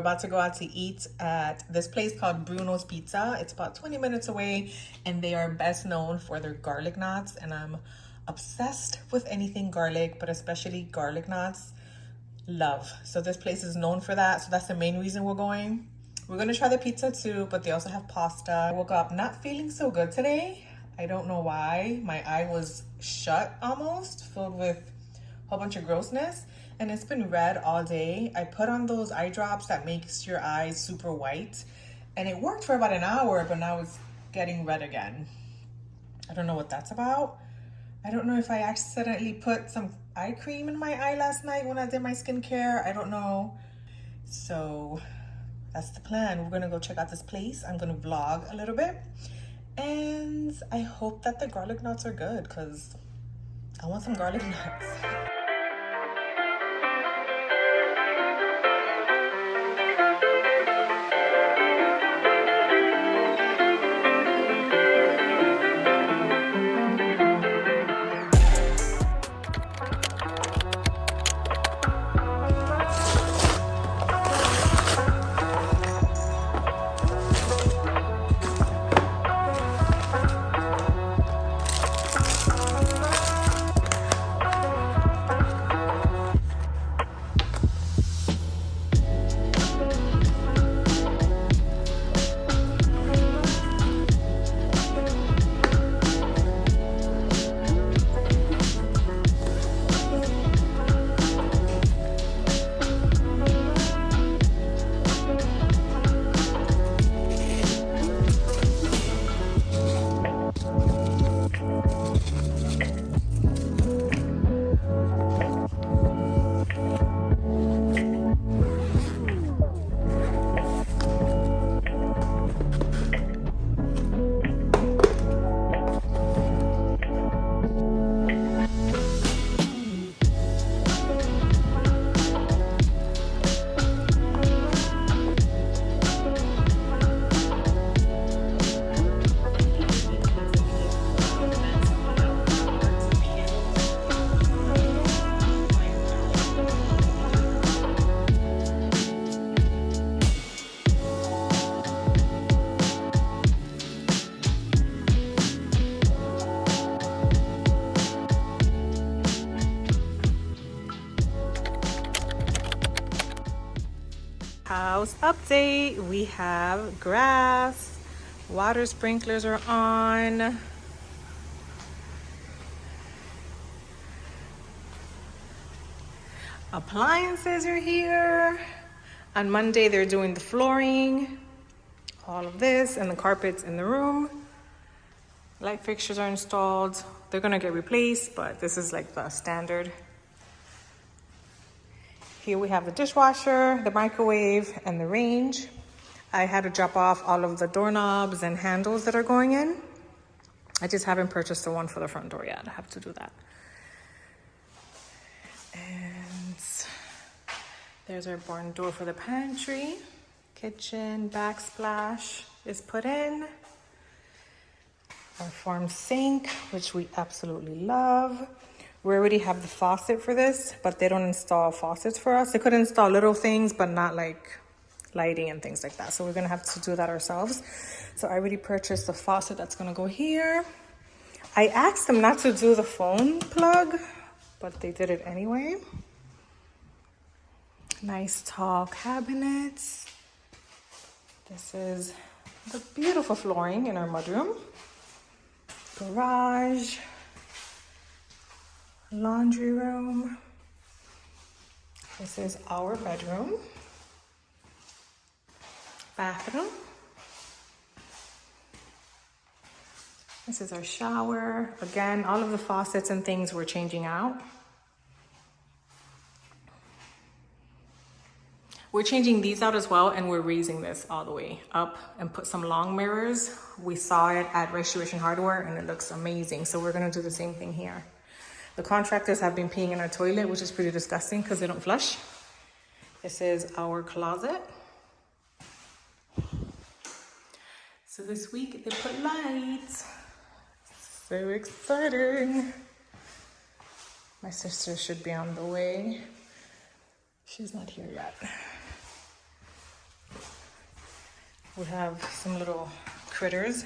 about to go out to eat at this place called Bruno's Pizza. It's about 20 minutes away, and they are best known for their garlic knots. And I'm obsessed with anything garlic, but especially garlic knots. Love. So this place is known for that. So that's the main reason we're going. We're gonna try the pizza too, but they also have pasta. I woke up not feeling so good today. I don't know why. My eye was shut almost, filled with a whole bunch of grossness. And it's been red all day. I put on those eye drops that makes your eyes super white. And it worked for about an hour, but now it's getting red again. I don't know what that's about. I don't know if I accidentally put some eye cream in my eye last night when I did my skincare. I don't know. So that's the plan. We're gonna go check out this place. I'm gonna vlog a little bit. And I hope that the garlic knots are good because I want some garlic knots. House update. We have grass. Water sprinklers are on. Appliances are here. On Monday, they're doing the flooring, all of this, and the carpets in the room. Light fixtures are installed. They're gonna get replaced, but this is like the standard. Here we have the dishwasher, the microwave, and the range. I had to drop off all of the doorknobs and handles that are going in. I just haven't purchased the one for the front door yet. I have to do that. And there's our barn door for the pantry. Kitchen backsplash is put in. Our farm sink, which we absolutely love. We already have the faucet for this, but they don't install faucets for us. They could install little things, but not like lighting and things like that. So we're gonna have to do that ourselves. So I already purchased the faucet that's gonna go here. I asked them not to do the phone plug, but they did it anyway. Nice tall cabinets. This is the beautiful flooring in our mudroom. Garage. Laundry room. This is our bedroom. Bathroom. This is our shower. Again, all of the faucets and things we're changing out. We're changing these out as well, and we're raising this all the way up and put some long mirrors. We saw it at Restoration Hardware and it looks amazing. So we're gonna do the same thing here. The contractors have been peeing in our toilet, which is pretty disgusting because they don't flush. This is our closet. So this week they put lights. So exciting. My sister should be on the way. She's not here yet. We have some little critters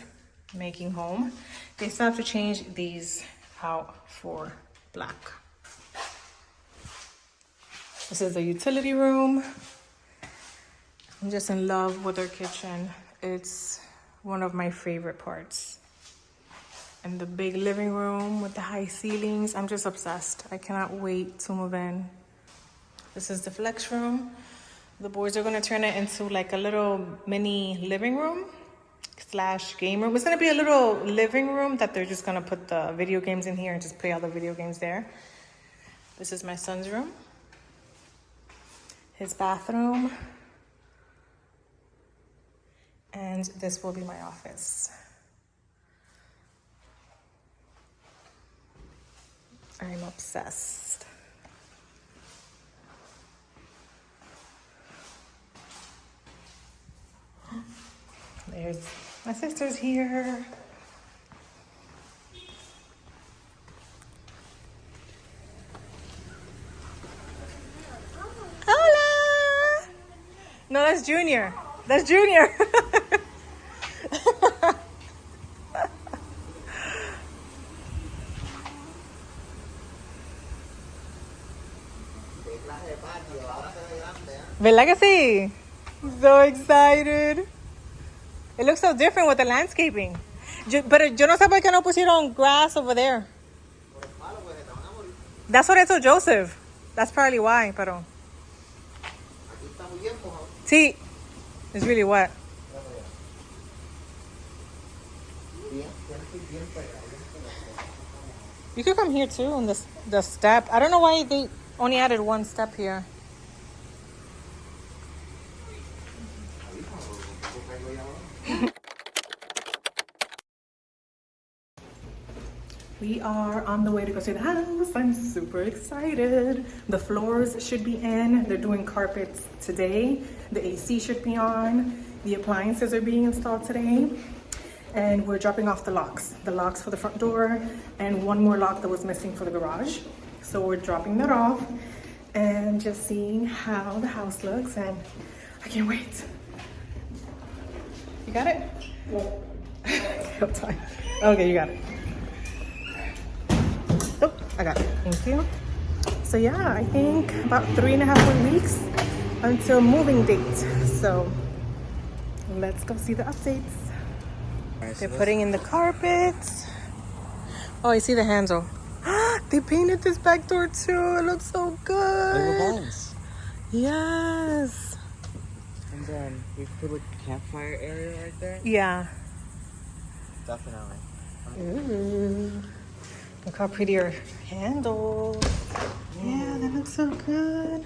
making home. They still have to change these out for black. This is the utility room. I'm just in love with their kitchen. It's one of my favorite parts. And the big living room with the high ceilings. I'm just obsessed. I cannot wait to move in. This is the flex room. The boys are gonna turn it into like a little mini living room / game room. It's gonna be a little living room that they're just gonna put the video games in here and just play all the video games there. This is my son's room. His bathroom. And this will be my office. I'm obsessed. There's my sister's here. Hola! No, that's Junior. That's Junior. ¿Verdad que sí? So excited. It looks so different with the landscaping. Pero yo no sé por qué no pusieron grass over there. That's what I told Joseph. That's probably why, pero... Sí. It's really wet. You could come here too on the step. I don't know why they only added one step here. We are on the way to go see the house. I'm super excited. The floors should be in. They're doing carpets today. The AC should be on. The appliances are being installed today. And we're dropping off the locks. The locks for the front door and one more lock that was missing for the garage. So we're dropping that off and just seeing how the house looks, and I can't wait. You got it? Yeah. Okay, you got it. Oh, I got it. Thank you. So yeah, I think about 3.5 more weeks until moving date. So let's go see the updates. They're putting in the carpets. Oh, I see the handle. They painted this back door too. It looks so good. Little balls. Yes. And then we put a campfire area right there. Yeah. Definitely. Ooh. Look how pretty your handles. Yeah, that looks so good.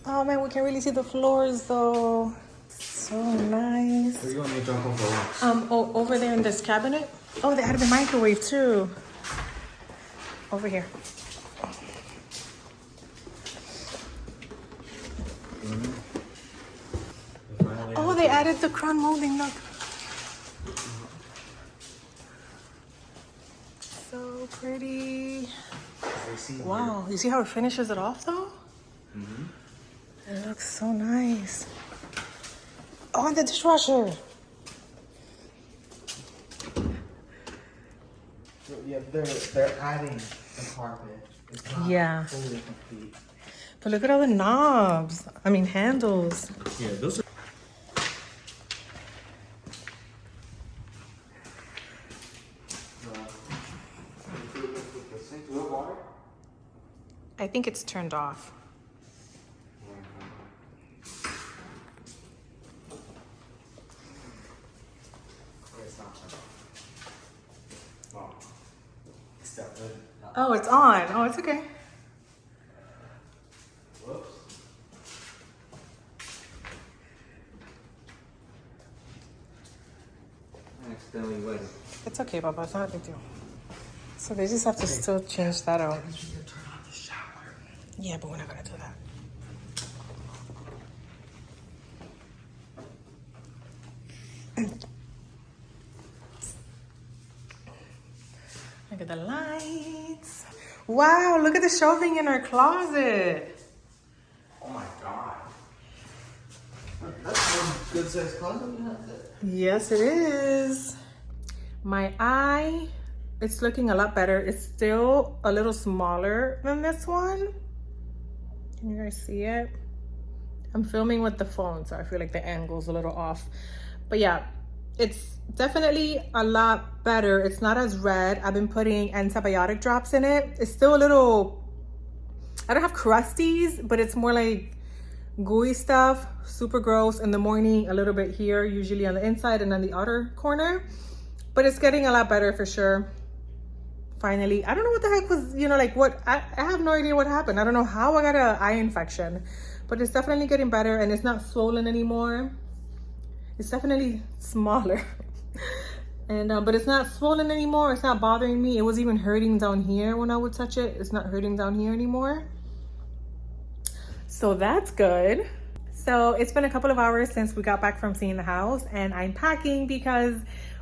Oh man, we can really see the floors though. So nice. Where do you want me to drop off the rocks? Over there in this cabinet. Oh, they added the microwave too. Over here. Oh, they added the crown molding, look. So pretty. Wow, you see how it finishes it off though? Mm-hmm. It looks so nice. Oh, and the dishwasher. Yeah, they're adding the carpet. It's not fully complete. But look at all the knobs. I mean, handles. Yeah, those are... I think it's turned off. Oh, it's on. Oh, it's okay. Whoops. I accidentally wet it. It's okay, Papa. It's not a big deal. So they just have to still change that out. We can turn on the shower. Yeah, but we're not gonna do that. Look at the lights. Wow, look at the shelving in our closet. Oh my god. That's a good size closet you have there. Yes, it is. My eye, it's looking a lot better. It's still a little smaller than this one. Can you guys see it? I'm filming with the phone, so I feel like the angle's a little off. But yeah, it's definitely a lot better. It's not as red. I've been putting antibiotic drops in it. It's still a little, I don't have crusties, but it's more like gooey stuff, super gross in the morning, a little bit here, usually on the inside and on the outer corner. But it's getting a lot better for sure. Finally, I don't know what the heck was, like what, I have no idea what happened. I don't know how I got an eye infection, but it's definitely getting better and it's not swollen anymore. It's definitely smaller. And but it's not swollen anymore. It's not bothering me. It was even hurting down here when I would touch it. It's not hurting down here anymore. So that's good. So it's been a couple of hours since we got back from seeing the house, and I'm packing because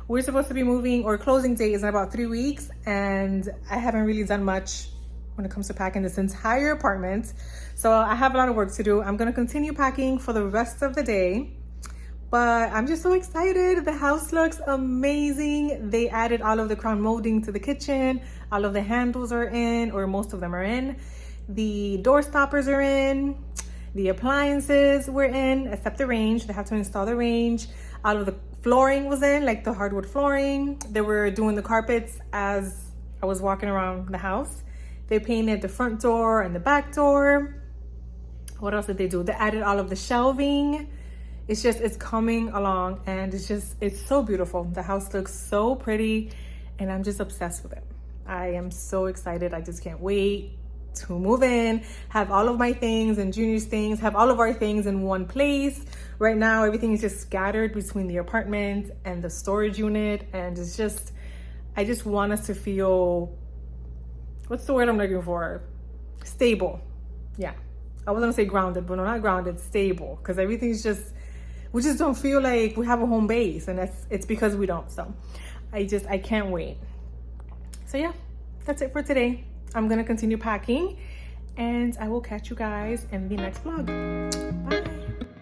we're supposed to be moving, or closing date is in about 3 weeks, and I haven't really done much when it comes to packing this entire apartment. So I have a lot of work to do. I'm gonna continue packing for the rest of the day, but I'm just so excited. The house looks amazing. They added all of the crown molding to the kitchen. All of the handles are in, or most of them are in. The door stoppers are in. The appliances were in, except the range. They have to install the range. All of the flooring was in, like the hardwood flooring. They were doing the carpets as I was walking around the house. They painted the front door and the back door. What else did they do? They added all of the shelving. It's coming along, and it's so beautiful. The house looks so pretty, and I'm just obsessed with it. I am so excited. I just can't wait to move in, have all of my things and Junior's things, have all of our things in one place. Right now, everything is just scattered between the apartment and the storage unit, and I just want us to feel, what's the word I'm looking for? Stable. Yeah. I was gonna say grounded, but no, not grounded, stable. Because everything's we just don't feel like we have a home base, and it's because we don't. So I can't wait. So yeah, that's it for today. I'm gonna continue packing, and I will catch you guys in the next vlog. Bye.